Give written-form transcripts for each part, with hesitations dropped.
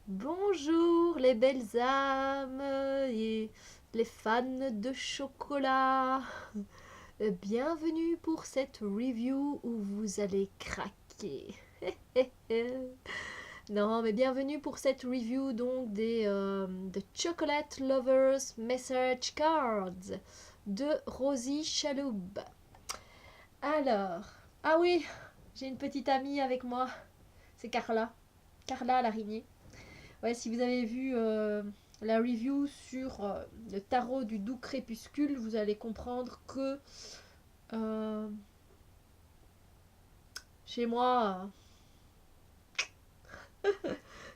Bonjour les belles âmes et les fans de chocolat. Bienvenue pour cette review où vous allez craquer. Non, mais bienvenue pour cette review donc The Chocolate Lovers Message Cards de Rosie Chaloub. Alors, ah oui, j'ai une petite amie avec moi, c'est Carla. Carla l'araignée. Ouais, si vous avez vu la review sur le tarot du doux crépuscule, vous allez comprendre que euh, chez moi,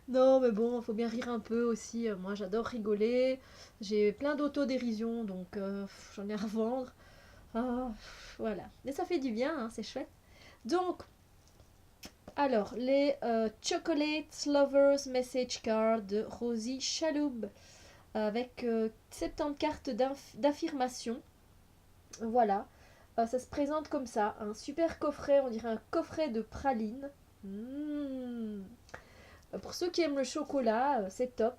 non, mais bon, faut bien rire un peu aussi. Moi, j'adore rigoler. J'ai plein d'autodérision, donc j'en ai à revendre. Ah, voilà. Mais ça fait du bien, hein, c'est chouette. Donc, alors, les Chocolate Lovers Message Card de Rosie Chaloub avec 70 cartes d'affirmation. Voilà. Ça se présente comme ça. Un super coffret, on dirait un coffret de pralines. Mmh. Pour ceux qui aiment le chocolat, c'est top.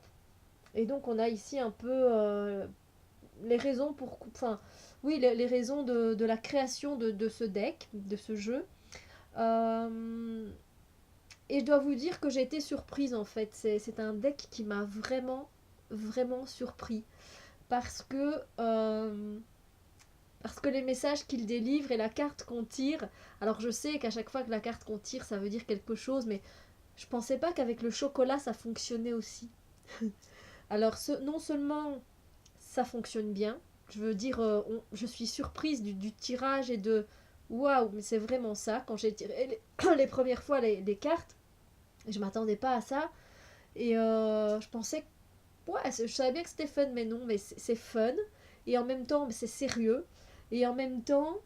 Et donc on a ici un peu les raisons pour... Enfin, oui, les raisons de la création de ce deck, de ce jeu. Et je dois vous dire que j'ai été surprise en fait. C'est un deck qui m'a vraiment, vraiment surpris. Parce que... parce que les messages qu'il délivre et la carte qu'on tire, alors je sais qu'à chaque fois que la carte qu'on tire, ça veut dire quelque chose, mais je pensais pas qu'avec le chocolat, ça fonctionnait aussi. Alors non seulement ça fonctionne bien, je veux dire, je suis surprise du tirage et de waouh, mais c'est vraiment ça. Quand j'ai tiré les premières fois les cartes, je m'attendais pas à ça. Et je pensais, ouais, je savais bien que c'était fun, mais non, mais c'est fun. Et en même temps, c'est sérieux. Et en même temps,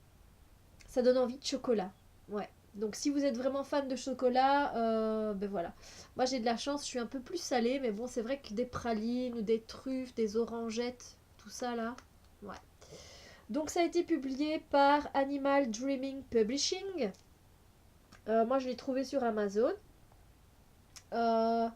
ça donne envie de chocolat. Ouais. Donc si vous êtes vraiment fan de chocolat, ben voilà. Moi j'ai de la chance, je suis un peu plus salée, mais bon c'est vrai que des pralines ou des truffes, des orangettes, tout ça là, ouais. Donc ça a été publié par Animal Dreaming Publishing. Moi je l'ai trouvé sur Amazon. Euh,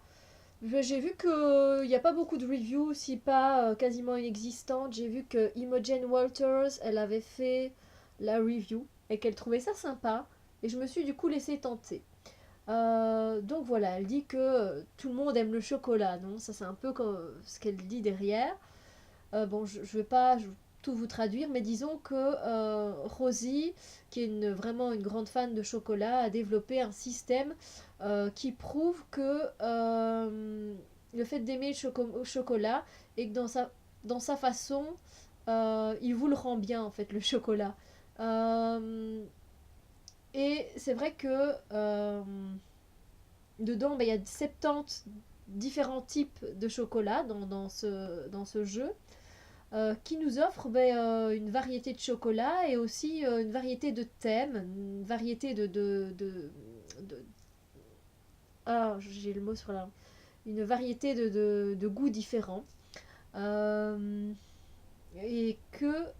j'ai vu qu'il n'y a pas beaucoup de reviews, si pas quasiment inexistantes. J'ai vu que Imogen Walters, elle avait fait la review et qu'elle trouvait ça sympa. Et je me suis du coup laissée tenter. Donc voilà, elle dit que tout le monde aime le chocolat, non? Ça c'est un peu comme ce qu'elle dit derrière. Bon, je vais pas tout vous traduire, mais disons que Rosie, qui est vraiment une grande fan de chocolat, a développé un système qui prouve que le fait d'aimer le chocolat et que dans sa façon, il vous le rend bien en fait le chocolat. Euh, et c'est vrai que dedans, il y a 70 différents types de chocolat dans ce jeu qui nous offre une variété de chocolat et aussi une variété de thèmes, une variété de- ah, j'ai le mot sur la... Une variété de goûts différents. Euh, et que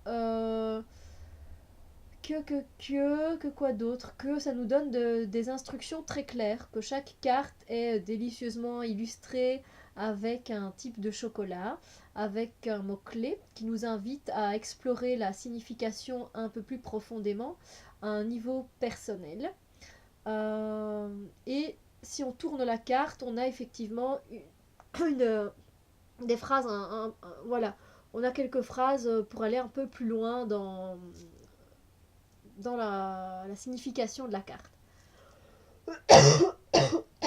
quoi d'autre? Que ça nous donne des instructions très claires, que chaque carte est délicieusement illustrée avec un type de chocolat, avec un mot-clé qui nous invite à explorer la signification un peu plus profondément à un niveau personnel. Euh, et si on tourne la carte, on a effectivement des phrases, voilà, on a quelques phrases pour aller un peu plus loin dans la signification de la carte.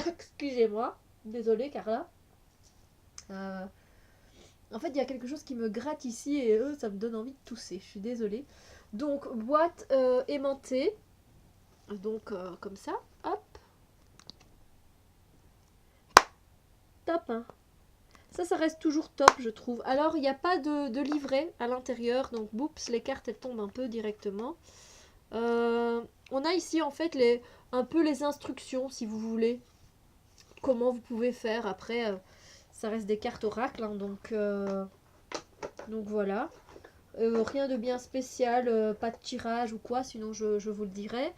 Excusez-moi, désolée Carla. Euh, En fait, il y a quelque chose qui me gratte ici et ça me donne envie de tousser. Je suis désolée. Donc, boîte aimantée. Donc, comme ça. Hop, top. Hein. Ça reste toujours top, je trouve. Alors, il n'y a pas de livret à l'intérieur. Donc, boups, les cartes, elles tombent un peu directement. On a ici, en fait, un peu les instructions, si vous voulez. Comment vous pouvez faire. Après, ça reste des cartes oracles. Hein, donc voilà. Rien de bien spécial, pas de tirage ou quoi, sinon je vous le dirai.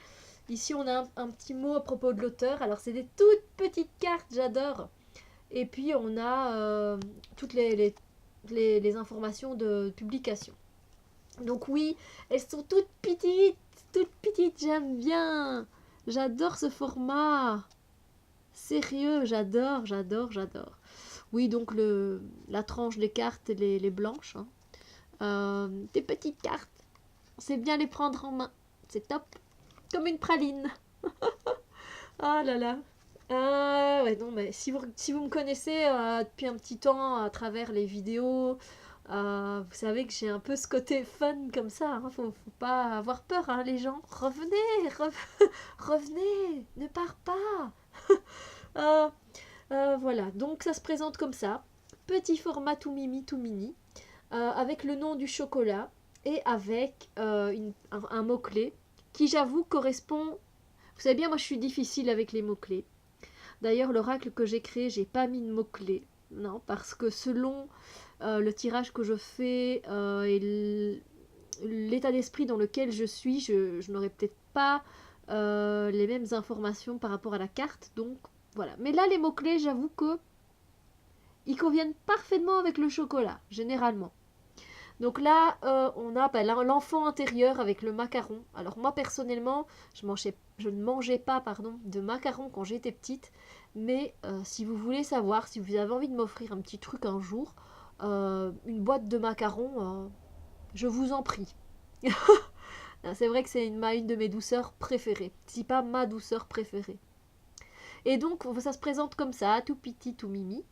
Ici, on a un petit mot à propos de l'auteur. Alors, c'est des toutes petites cartes, j'adore. Et puis on a toutes les informations de publication. Donc oui, elles sont toutes petites, j'aime bien. J'adore ce format. Sérieux, j'adore. Oui, donc la tranche des cartes, les blanches. Hein. Des petites cartes. C'est bien les prendre en main. C'est top. Comme une praline. Ah là là. Ouais, non, mais si vous me connaissez depuis un petit temps à travers les vidéos, vous savez que j'ai un peu ce côté fun comme ça. Hein. Faut pas avoir peur, hein, les gens. Revenez, ne pars pas. Euh, voilà, donc ça se présente comme ça. Petit format tout mimi, tout mini, avec le nom du chocolat et avec un mot-clé qui, j'avoue, correspond. Vous savez bien, moi je suis difficile avec les mots-clés. D'ailleurs, l'oracle que j'ai créé, j'ai pas mis de mots-clés. Non, parce que selon le tirage que je fais et l'état d'esprit dans lequel je suis, je n'aurai peut-être pas les mêmes informations par rapport à la carte. Donc voilà. Mais là, les mots-clés, j'avoue que ils conviennent parfaitement avec le chocolat, généralement. Donc là, on a l'enfant intérieur avec le macaron. Alors moi, personnellement, je ne mangeais pas de macaron quand j'étais petite. Mais si vous voulez savoir, si vous avez envie de m'offrir un petit truc un jour, une boîte de macarons, je vous en prie. C'est vrai que c'est une de mes douceurs préférées, si pas ma douceur préférée. Et donc ça se présente comme ça, tout petit, tout mimi.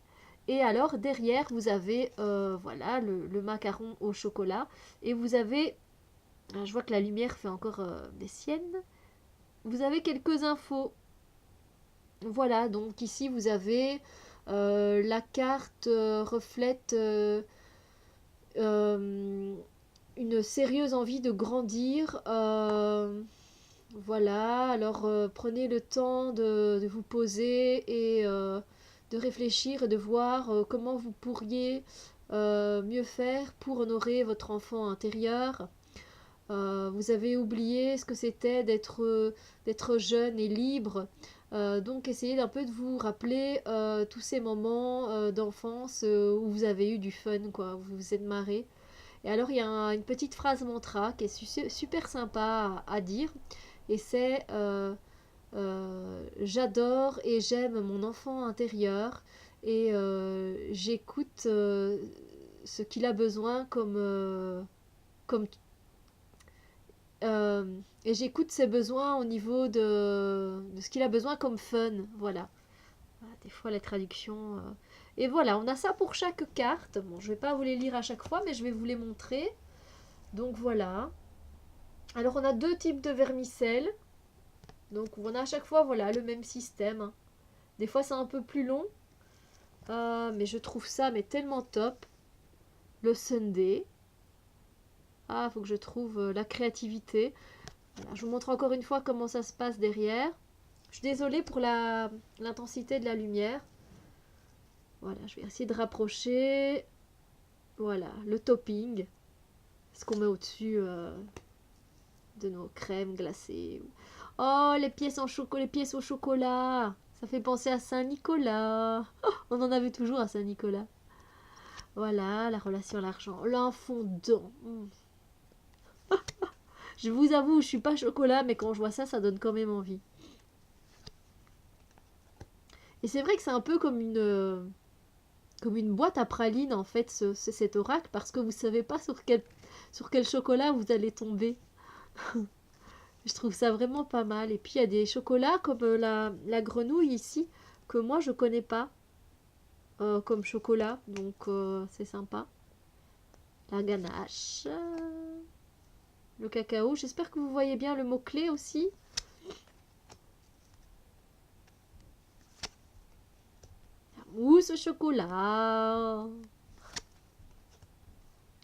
Et alors derrière vous avez voilà le macaron au chocolat et vous avez, je vois que la lumière fait encore des siennes. Vous avez quelques infos. Voilà, donc ici vous avez la carte reflète une sérieuse envie de grandir. Voilà, alors prenez le temps de vous poser et de réfléchir et de voir comment vous pourriez mieux faire pour honorer votre enfant intérieur. Vous avez oublié ce que c'était d'être jeune et libre. Donc essayez d'un peu de vous rappeler tous ces moments d'enfance où vous avez eu du fun, quoi, où vous vous êtes marré. Et alors il y a une petite phrase mantra qui est super sympa à dire. Et c'est j'adore et j'aime mon enfant intérieur et j'écoute ce qu'il a besoin comme et j'écoute ses besoins au niveau de ce qu'il a besoin comme fun. Voilà. Voilà, des fois les traductions. Et voilà, on a ça pour chaque carte. Bon, je vais pas vous les lire à chaque fois, mais je vais vous les montrer. Donc voilà. Alors on a deux types de vermicelles. Donc on a à chaque fois voilà le même système. Hein. Des fois c'est un peu plus long. Mais je trouve ça mais tellement top. Le Sunday. Ah, faut que je trouve la créativité. Voilà, je vous montre encore une fois comment ça se passe derrière. Je suis désolée pour l'intensité de la lumière. Voilà, je vais essayer de rapprocher. Voilà, le topping. Ce qu'on met au-dessus de nos crèmes glacées. Oh, les pièces les pièces au chocolat. Ça fait penser à Saint-Nicolas. Oh, on en avait toujours à Saint-Nicolas. Voilà, la relation à l'argent. L'infondant. Je vous avoue, je suis pas chocolat, mais quand je vois ça, ça donne quand même envie. Et c'est vrai que c'est un peu comme une boîte à pralines, en fait, cet oracle, parce que vous savez pas sur quel chocolat vous allez tomber. Je trouve ça vraiment pas mal. Et puis il y a des chocolats comme la grenouille ici, que moi je connais pas comme chocolat, donc c'est sympa. La ganache, le cacao. J'espère que vous voyez bien le mot-clé aussi. La mousse au chocolat.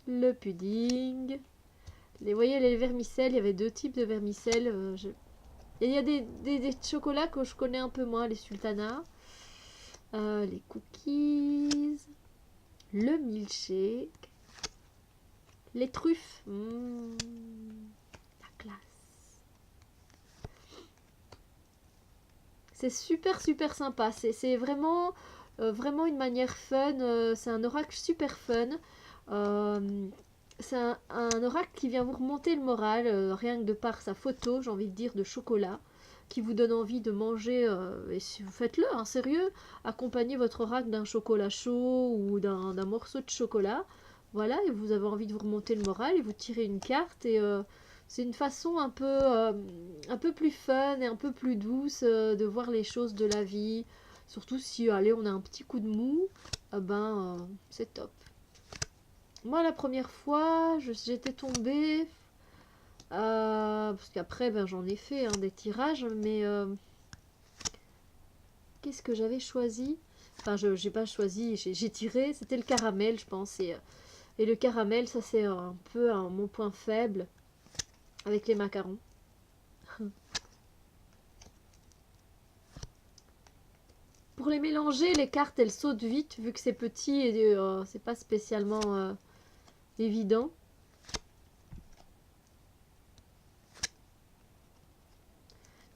Le pudding. Vous voyez les vermicelles, il y avait deux types de vermicelles. Et il y a des chocolats que je connais un peu moins, les sultanas. Les cookies. Le milkshake. Les truffes. La classe. C'est super sympa. C'est vraiment vraiment une manière fun. C'est un oracle super fun. Euh, c'est un oracle qui vient vous remonter le moral, rien que de par sa photo, j'ai envie de dire, de chocolat, qui vous donne envie de manger, et si vous faites-le, hein, sérieux, accompagnez votre oracle d'un chocolat chaud ou d'un morceau de chocolat, voilà, et vous avez envie de vous remonter le moral, et vous tirez une carte, et c'est une façon un peu plus fun et un peu plus douce de voir les choses de la vie, surtout si, allez, on a un petit coup de mou, c'est top. Moi, la première fois, j'étais tombée. Parce qu'après, j'en ai fait hein, des tirages, mais qu'est-ce que j'avais choisi? Enfin, j'ai pas choisi, j'ai tiré, c'était le caramel, je pense. Et le caramel, ça, c'est un peu mon point faible avec les macarons. Pour les mélanger, les cartes, elles sautent vite, vu que c'est petit et c'est pas spécialement évident.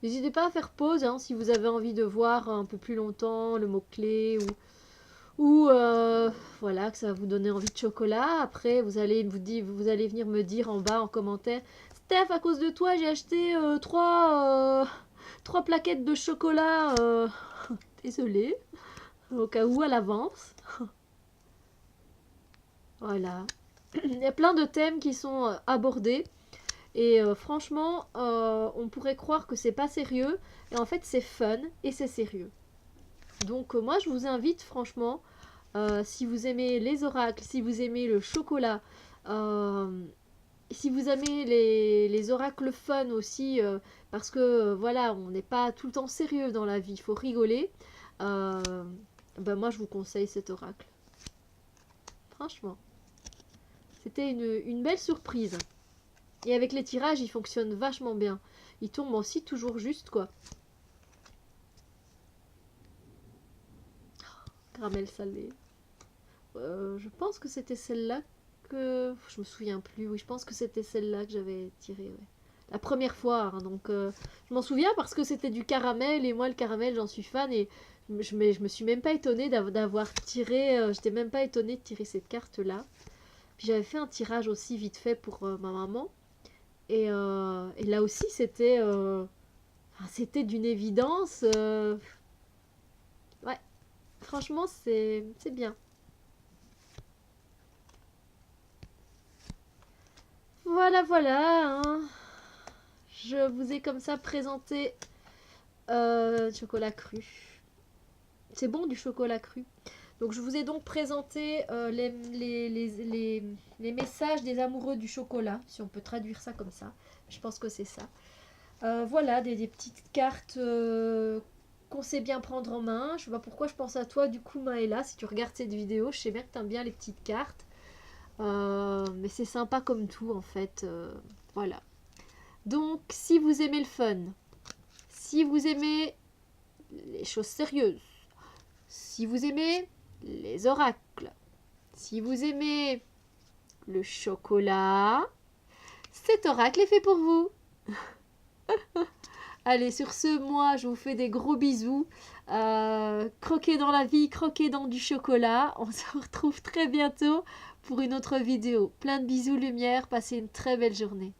N'hésitez pas à faire pause hein, si vous avez envie de voir un peu plus longtemps le mot-clé ou voilà, que ça va vous donner envie de chocolat. Après, vous allez venir me dire en bas en commentaire, Steph, à cause de toi, j'ai acheté trois plaquettes de chocolat. Désolée, au cas où à l'avance. Voilà. Il y a plein de thèmes qui sont abordés. Et franchement, on pourrait croire que c'est pas sérieux. Et en fait, c'est fun et c'est sérieux. Donc moi, je vous invite franchement, si vous aimez les oracles, si vous aimez le chocolat, si vous aimez les oracles fun aussi, parce que voilà, on n'est pas tout le temps sérieux dans la vie, il faut rigoler. Moi, je vous conseille cet oracle. Franchement. C'était une belle surprise. Et avec les tirages, il fonctionne vachement bien. Il tombe aussi toujours juste, quoi. Caramel salé. Je pense que c'était celle-là que... Je me souviens plus. Oui, je pense que c'était celle-là que j'avais tirée, ouais. La première fois, hein, donc je m'en souviens parce que c'était du caramel et moi le caramel j'en suis fan et je me suis même pas étonnée d'avoir tiré, j'étais même pas étonnée de tirer cette carte là. Puis j'avais fait un tirage aussi vite fait pour ma maman et là aussi c'était d'une évidence. Ouais, franchement c'est bien. Voilà voilà, hein. Je vous ai comme ça présenté chocolat cru. C'est bon du chocolat cru. Donc je vous ai donc présenté les messages des amoureux du chocolat, si on peut traduire ça comme ça. Je pense que c'est ça. Voilà, des petites cartes qu'on sait bien prendre en main. Je sais pas pourquoi je pense à toi du coup Maëla, si tu regardes cette vidéo, je sais bien que tu aimes bien les petites cartes. Mais c'est sympa comme tout en fait. Voilà. Donc si vous aimez le fun, si vous aimez les choses sérieuses, si vous aimez les oracles, si vous aimez le chocolat, cet oracle est fait pour vous. Allez, sur ce, moi, je vous fais des gros bisous. Croquez dans la vie, croquez dans du chocolat. On se retrouve très bientôt pour une autre vidéo. Plein de bisous, lumière. Passez une très belle journée.